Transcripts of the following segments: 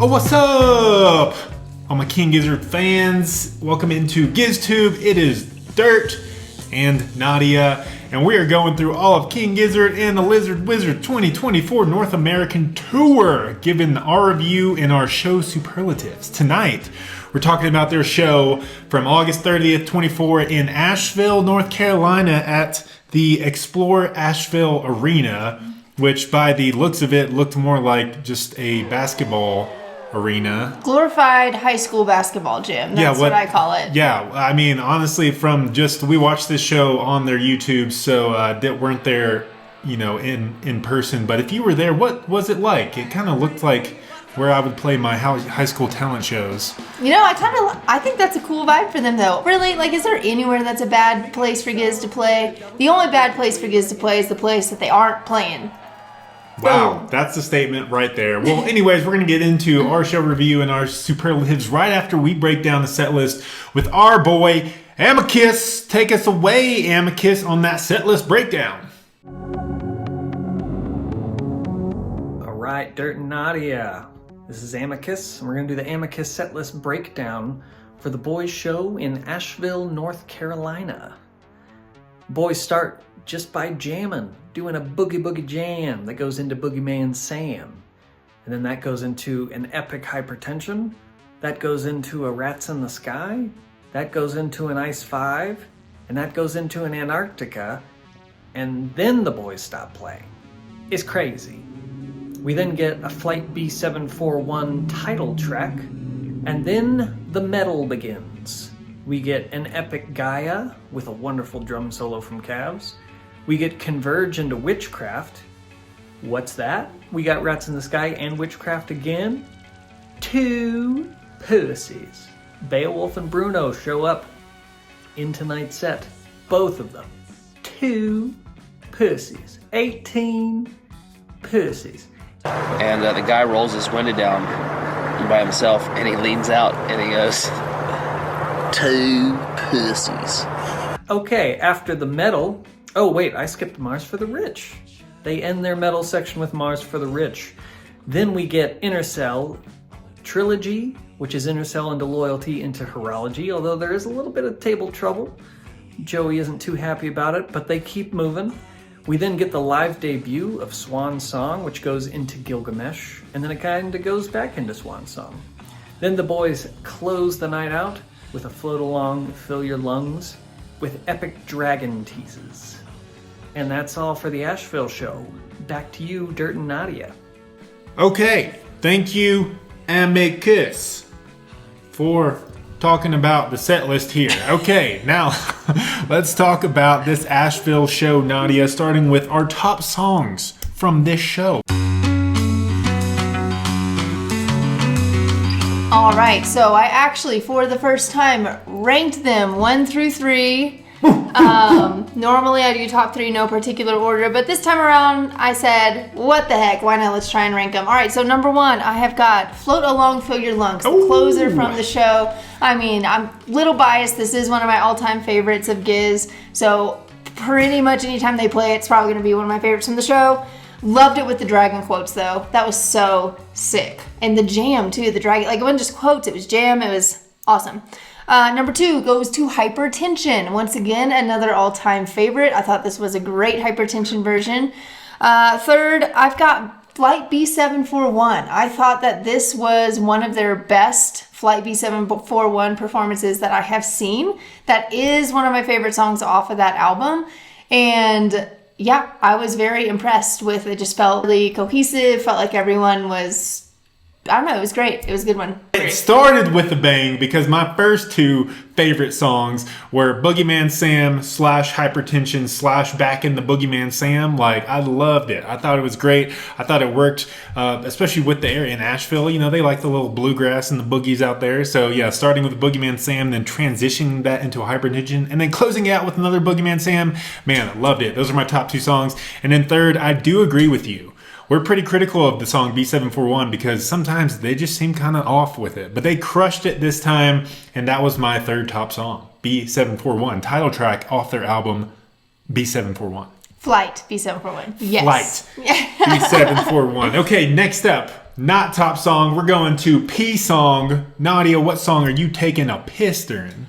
Oh, what's up? All my King Gizzard fans, welcome into GizTube. It is Dirt and Nadia, and we are going through all of King Gizzard and the Lizard Wizard 2024 North American Tour, giving our review in our show superlatives. Tonight, we're talking about their show from August 30th, 24 in Asheville, North Carolina at the Explore Asheville Arena, which by the looks of it looked more like just a basketball arena. Glorified high school basketball gym. That's what I call it. Yeah, I mean, honestly, from just, we watched this show on their YouTube, so that weren't there, you know, in person. But if you were there, what was it like? It kind of looked like where I would play my high school talent shows. You know, I think that's a cool vibe for them, though. Really, like, is there anywhere that's a bad place for Giz to play? The only bad place for Giz to play is the place that they aren't playing. Wow, that's the statement right there. Well, anyways, we're going to get into our show review and our superlatives right after we break down the set list with our boy, Amicus. Take us away, Amicus, on that set list breakdown. All right, Dirt Nadia. This is Amicus, and we're going to do the Amicus set list breakdown for the boys' show in Asheville, North Carolina. Boys start just by jamming, doing a boogie boogie jam that goes into Boogeyman Sam. And then that goes into an epic hypertension. That goes into a Rats in the Sky. That goes into an Ice 5. And that goes into an Antarctica. And then the boys stop playing. It's crazy. We then get a Flight B741 title track. And then the metal begins. We get an epic Gaia with a wonderful drum solo from Cavs. We get Converge into Witchcraft. What's that? We got Rats in the Sky and Witchcraft again. Two pussies. Beowulf and Bruno show up in tonight's set. Both of them. Two pussies. 18 pussies. And the guy rolls his window down by himself and he leans out and he goes, "Two pussies." Okay, after the metal... Oh wait, I skipped Mars for the Rich. They end their metal section with Mars for the Rich. Then we get Intercell Trilogy, which is Intercell into Loyalty into Horology, although there is a little bit of table trouble. Joey isn't too happy about it, but they keep moving. We then get the live debut of Swan Song, which goes into Gilgamesh, and then it kind of goes back into Swan Song. Then the boys close the night out with a Float Along, Fill Your Lungs, with epic dragon teases. And that's all for the Asheville show. Back to you, Dirt and Nadia. Okay, thank you, Amicus, for talking about the set list here. Okay, now let's talk about this Asheville show, Nadia, starting with our top songs from this show. All right, so I actually, for the first time, ranked them 1 through 3. Normally I do top 3, no particular order, but this time around I said, what the heck, why not, let's try and rank them. All right, so number 1, I have got Float Along, Fill Your Lungs, the closer from the show. I mean, I'm a little biased. This is one of my all-time favorites of Giz, so pretty much anytime they play it, it's probably going to be one of my favorites from the show. Loved it with the dragon quotes, though. That was so sick. And the jam, too. The dragon, like, it wasn't just quotes. It was jam. It was awesome. Number 2 goes to Hypertension. Once again, another all-time favorite. I thought this was a great Hypertension version. 3rd, I've got Flight B741. I thought that this was one of their best Flight B741 performances that I have seen. That is one of my favorite songs off of that album. And yeah, I was very impressed with it. Just felt really cohesive, felt like everyone was, I don't know, it was great. It was a good one. It started with a bang because my first 2 favorite songs were Boogeyman Sam / Hypertension / Back in the Boogeyman Sam. Like, I loved it. I thought it was great. I thought it worked, especially with the area in Asheville. You know, they like the little bluegrass and the boogies out there. So yeah, starting with Boogeyman Sam, then transitioning that into a Hypertension, and then closing it out with another Boogeyman Sam. Man, I loved it. Those are my top 2 songs. And then 3rd, I do agree with you. We're pretty critical of the song B741 because sometimes they just seem kind of off with it. But they crushed it this time, and that was my 3rd top song, B741, title track off their album B741. Flight B741. Yes. Flight B741. Okay, next up. not top song. We're going to P song. Nadia, what song are you taking a piss during?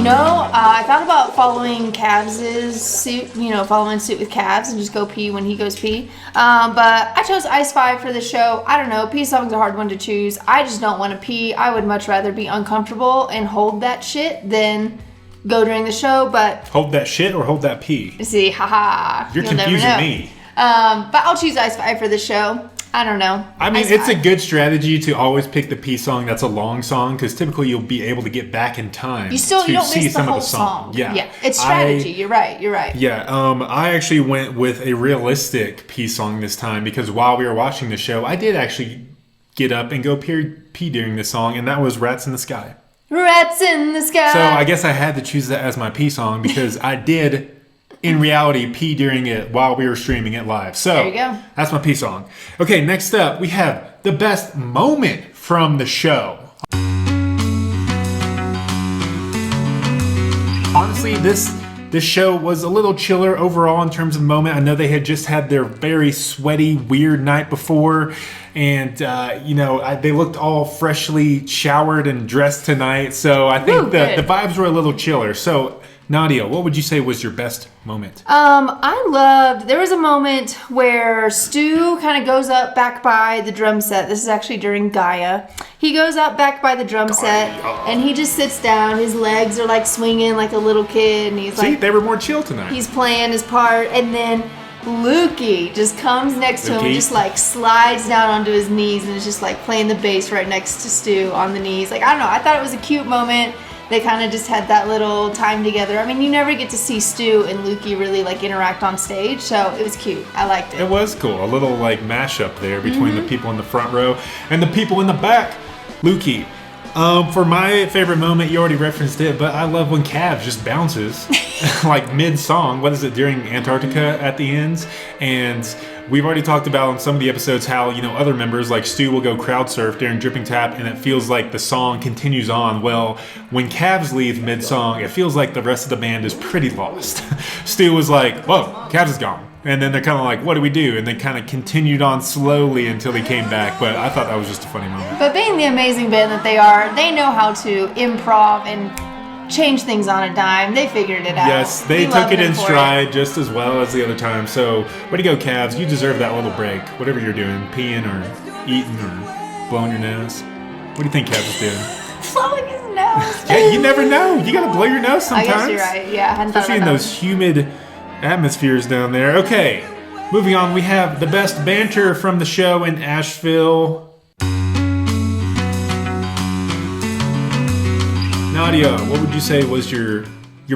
I thought about following Cavs' suit, following suit with Cavs and just go pee when he goes pee. But I chose Ice 5 for the show. I don't know. Pee song's a hard one to choose. I just don't want to pee. I would much rather be uncomfortable and hold that shit than go during the show. But Hold that shit or hold that pee? see, haha. You're confusing me. But I'll choose Ice 5 for the show. I don't know. I mean, Ice it's a 5. good strategy to always pick the P song that's a long song because typically you'll be able to get back in time You to don't see miss the some whole of the song. Yeah, it's strategy. You're right. Yeah, I actually went with a realistic P song this time because while we were watching the show, I did actually get up and go pee during the song, and that was Rats in the Sky. Rats in the sky. So I guess I had to choose that as my P song because I did, in reality, pee during it while we were streaming it live. So There you go. That's my P song. Okay, next up, we have the best moment from the show. Honestly, this show was a little chiller overall in terms of moment. I know they had just had their very sweaty, weird night before, and they looked all freshly showered and dressed tonight. So I think the vibes were a little chiller. So Nadia, what would you say was your best moment? There was a moment where Stu kind of goes up back by the drum set. This is actually during Gaia. He goes up back by the drum set and he just sits down. His legs are like swinging like a little kid, and he's See, they were more chill tonight. he's playing his part, and then Lukey just comes next to him and Lukey. just like slides down onto his knees and is just like playing the bass right next to Stu on the knees. Like, I don't know, I thought it was a cute moment. They kind of just had that little time together. I mean, you never get to see Stu and Lukey really like interact on stage, so it was cute. I liked it. It was cool. A little like mashup there between the people in the front row and the people in the back. Lukey. For my favorite moment, you already referenced it, but I love when Cavs just bounces like mid-song. What is it, during Antarctica at the ends? And we've already talked about on some of the episodes how, other members like Stu will go crowd surf during Dripping Tap and it feels like the song continues on. Well, when Cavs leave mid-song, it feels like the rest of the band is pretty lost. Stu was like, whoa, Cavs is gone. And then they're kind of like, what do we do? And they kind of continued on slowly until they came back. But I thought that was just a funny moment. But being the amazing band that they are, they know how to improv and change things on a dime. They figured it out. Yes, they We took love it them in for stride just as well as the other time. So, way to go, Cavs. You deserve that little break. Whatever you're doing, peeing or eating or blowing your nose. What do you think Cavs is doing? Blowing his nose. Yeah, you never know. You gotta blow your nose sometimes. I guess you're right. Yeah, I hadn't thought Especially in about those humid atmospheres down there. Okay, moving on. We have the best banter from the show in Asheville. Nadia, what would you say was your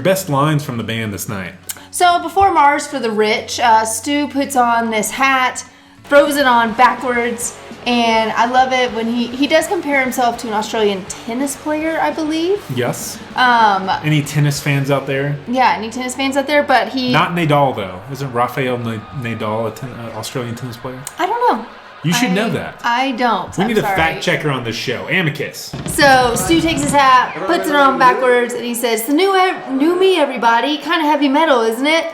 best lines from the band this night? So before Mars for the Rich, Stu puts on this hat, throws it on backwards, and I love it when he does compare himself to an Australian tennis player, I believe. Yes. Any tennis fans out there? Yeah, any tennis fans out there? But Not Nadal, though. Isn't Rafael Nadal an Australian tennis player? I don't know. You should know that. I don't. We I'm need a sorry. fact checker on this show. Amicus. So Stu takes his hat, puts it on backwards, and he says, "The new me, everybody. Kind of heavy metal, isn't it?"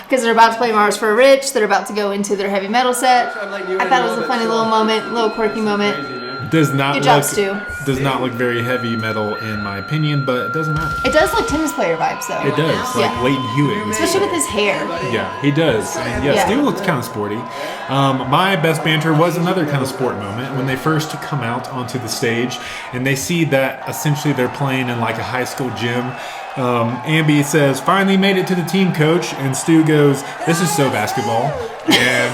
Because they're about to play Mars for Rich. They're about to go into their heavy metal set. I thought it was a funny little moment, little quirky moment. Does not Good job, look Stu. does not look very heavy metal in my opinion, but it doesn't matter. It does look tennis player vibes, though. It does, like Yeah. Leighton Hewitt. Especially with his hair. Yeah, he does. And yeah, Yeah. Stu looks kind of sporty. My best banter was another kind of sport moment when they first come out onto the stage and they see that essentially they're playing in like a high school gym. Ambi says, "Finally made it to the team, coach," and Stu goes, "This is so basketball." And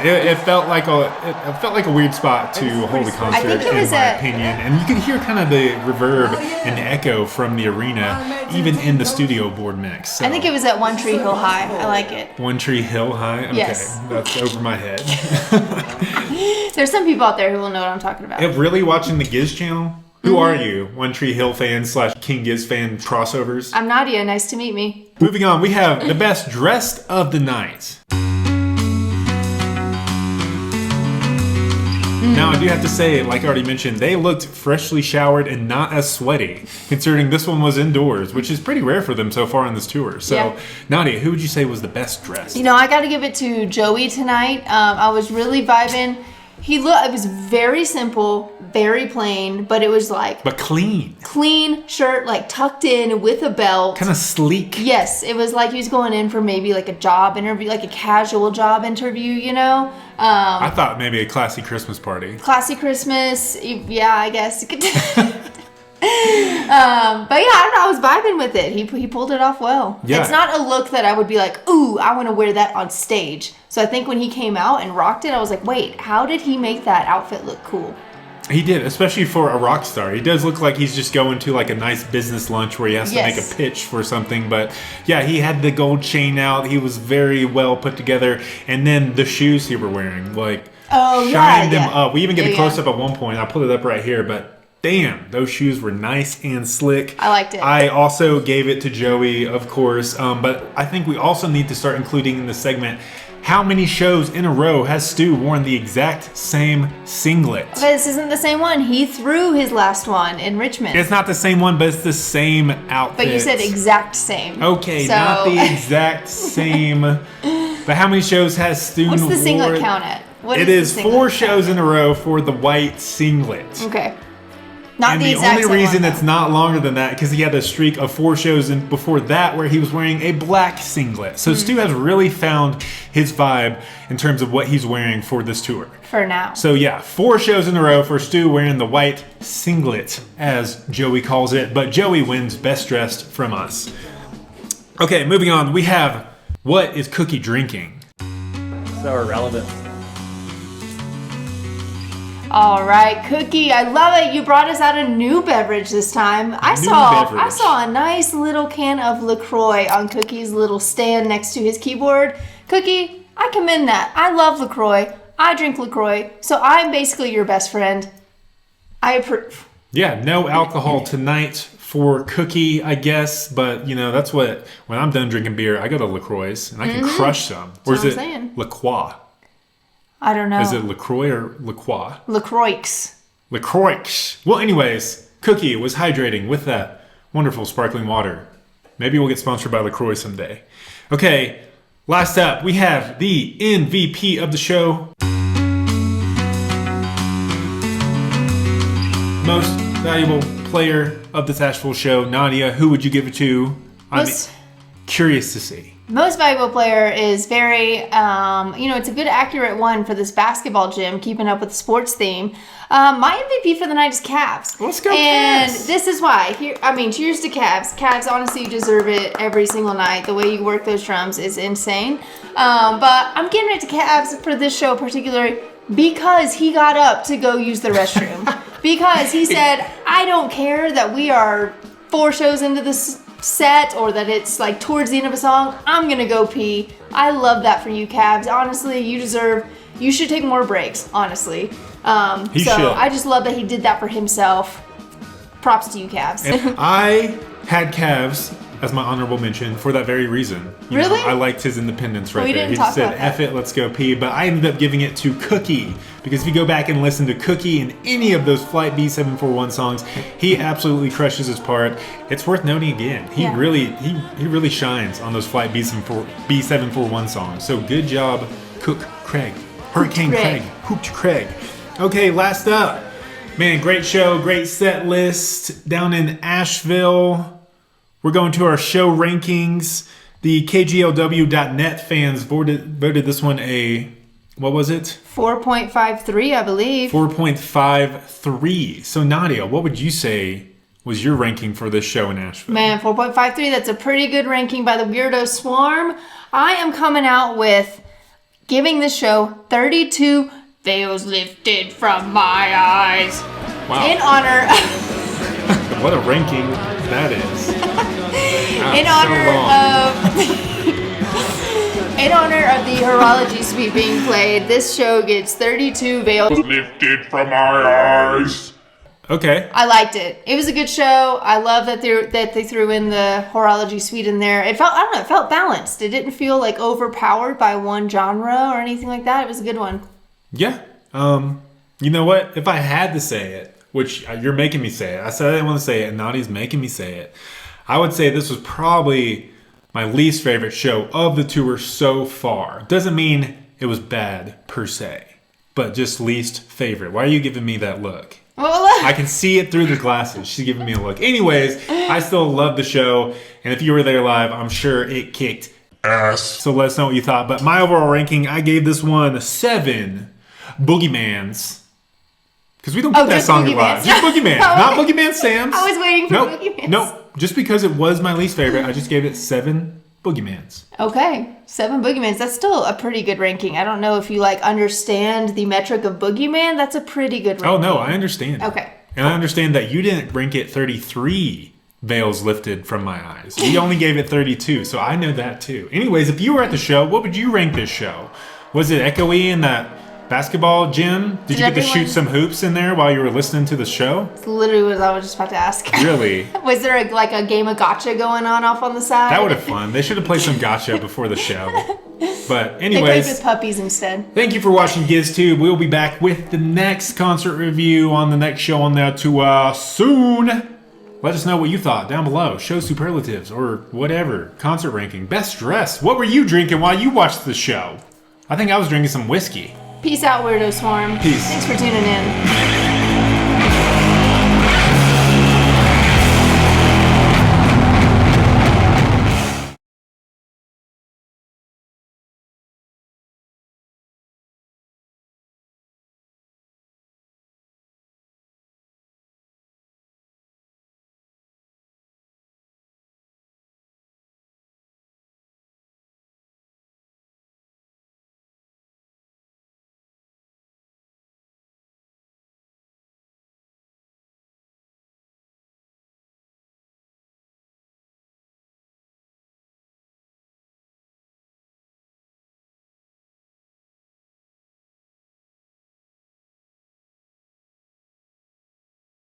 it felt like a weird spot to hold a concert, think it in was my at- opinion. And you could hear kind of the reverb and the echo from the arena, even in the studio board mix. So. I think it was at One Tree Hill High. I like it. One Tree Hill High? Okay, Yes. that's over my head. There's some people out there who will know what I'm talking about. Really watching the Giz channel? Who are you? One Tree Hill fan / King Giz fan crossovers? I'm Nadia. Nice to meet me. Moving on, we have the best dressed of the night. Now, I do have to say, like I already mentioned, they looked freshly showered and not as sweaty, considering this one was indoors, which is pretty rare for them so far on this tour. So, Yeah. Nadia, who would you say was the best dressed? You know, I got to give it to Joey tonight. I was really vibing. It was very simple, very plain, but it was like But clean. clean shirt, like tucked in with a belt. Kind of sleek. Yes, it was like he was going in for maybe like a job interview, like a casual job interview, you know? I thought maybe a classy Christmas party. Classy Christmas, yeah, I guess you could. But yeah, I don't know, I was vibing with it. He pulled it off well. Yeah. It's not a look that I would be like, ooh, I want to wear that on stage. So I think when he came out and rocked it, I was like, wait, how did he make that outfit look cool? He did, especially for a rock star. He does look like he's just going to like a nice business lunch where he has to make a pitch for something. But yeah, he had the gold chain out. He was very well put together. And then the shoes he were wearing, like, shined them up. We even get a close up at one point. I'll put it up right here, but damn, those shoes were nice and slick. I liked it. I also gave it to Joey, of course. But I think we also need to start including in the segment, how many shows in a row has Stu worn the exact same singlet? But this isn't the same one. He threw his last one in Richmond. It's not the same one, but it's the same outfit. But you said exact same. Okay, so... not the exact same. But how many shows has Stu What's the singlet wore? count at? What It is is the 4 singlet shows count in a row for the white singlet. Okay. Not And the the exact only same reason one, it's not longer than that, because he had a streak of 4 shows before that where he was wearing a black singlet. So Stu has really found his vibe in terms of what he's wearing for this tour. for now. So yeah, 4 shows in a row for Stu wearing the white singlet, as Joey calls it. But Joey wins best dressed from us. Okay, moving on. We have, what is Cookie drinking? So irrelevant. All right, Cookie, I love it. You brought us out a new beverage this time. I beverage. saw a nice little can of LaCroix on Cookie's little stand next to his keyboard. Cookie, I commend that. I love LaCroix. I drink LaCroix, so I'm basically your best friend. I approve. Yeah, no alcohol tonight for Cookie, I guess. But, you know, that's what, when I'm done drinking beer, I go to LaCroix and I can crush some. Or is what it I'm saying. LaCroix? I don't know. Is it LaCroix or LaCroix? LaCroix. LaCroix. Well, anyways, Cookie was hydrating with that wonderful sparkling water. Maybe we'll get sponsored by LaCroix someday. Okay, last up, we have the MVP of the show. Most valuable player of this Asheville show, Nadia. Who would you give it to? I'm curious to see. Most valuable player is very, it's a good accurate one for this basketball gym, keeping up with the sports theme. My MVP for the night is Cavs. Let's go And Cavs. this is why. Cheers to Cavs. Cavs, honestly, you deserve it every single night. The way you work those drums is insane. But I'm giving it to Cavs for this show particularly because he got up to go use the restroom. Because he said, I don't care that we are 4 shows into this set or that it's like towards the end of a song, I'm gonna go pee. I love that for you, Cavs. Honestly, you should take more breaks, honestly. He should. I just love that he did that for himself. Props to you, Cavs. And I had Cavs as my honorable mention for that very reason. You know, Really? I liked his independence right We there. didn't He talk said, about that. F it, let's go pee. But I ended up giving it to Cookie. Because if you go back and listen to Cookie in any of those Flight B741 songs, he absolutely crushes his part. It's worth noting again. He Yeah. really shines on those Flight B741 songs. So good job, Craig. Hurricane Craig. Craig. Hooped Craig. Okay, last up. Man, great show, great set list down in Asheville. We're going to our show rankings. The KGLW.net fans voted this one a, what was it? 4.53, I believe. 4.53. So Nadia, what would you say was your ranking for this show in Asheville? Man, 4.53, that's a pretty good ranking by the Weirdo Swarm. I am coming out with giving this show 32 veils lifted from my eyes. Wow. In honor What a ranking that is. Wow, in honor of the horology suite being played, this show gets 32 veils lifted from my eyes. Okay. I liked it. It was a good show. I love that they threw in the horology suite in there. It felt balanced. It didn't feel like overpowered by one genre or anything like that. It was a good one. Yeah. You know what? If I had to say it, which you're making me say it. I said I didn't want to say it, and Nadia's making me say it. I would say this was probably my least favorite show of the tour so far. Doesn't mean it was bad per se, but just least favorite. Why are you giving me that look? Well, I can see it through the glasses. She's giving me a look. Anyways, I still love the show, and if you were there live, I'm sure it kicked ass. so let us know what you thought. But my overall ranking, I gave this one 7 Boogiemans. Because we don't get that just song Boogiemans. live. Just Boogeyman. Not Boogeyman Sam's. I was waiting for Nope. Boogiemans. Nope. Just because it was my least favorite, I just gave it 7 Boogiemans. Okay, 7 Boogiemans. That's still a pretty good ranking. I don't know if you understand the metric of Boogeyman. That's a pretty good ranking. Oh, no, I understand. Okay. And I understand that you didn't rank it 33 veils lifted from my eyes. You only gave it 32, so I know that too. Anyways, if you were at the show, what would you rank this show? Was it echoey in that basketball gym? Did you get to shoot some hoops in there while you were listening to the show? That's literally what I was just about to ask. Really? Was there a game of gotcha going on off on the side? That would have fun. They should have played some gotcha before the show. But They played anyways, with puppies instead. thank you for watching GizTube. We'll be back with the next concert review on the next show on there to soon. Let us know what you thought down below. Show superlatives or whatever. Concert ranking. Best dress. What were you drinking while you watched the show? I think I was drinking some whiskey. Peace out, Weirdo Swarm. Peace. Thanks for tuning in.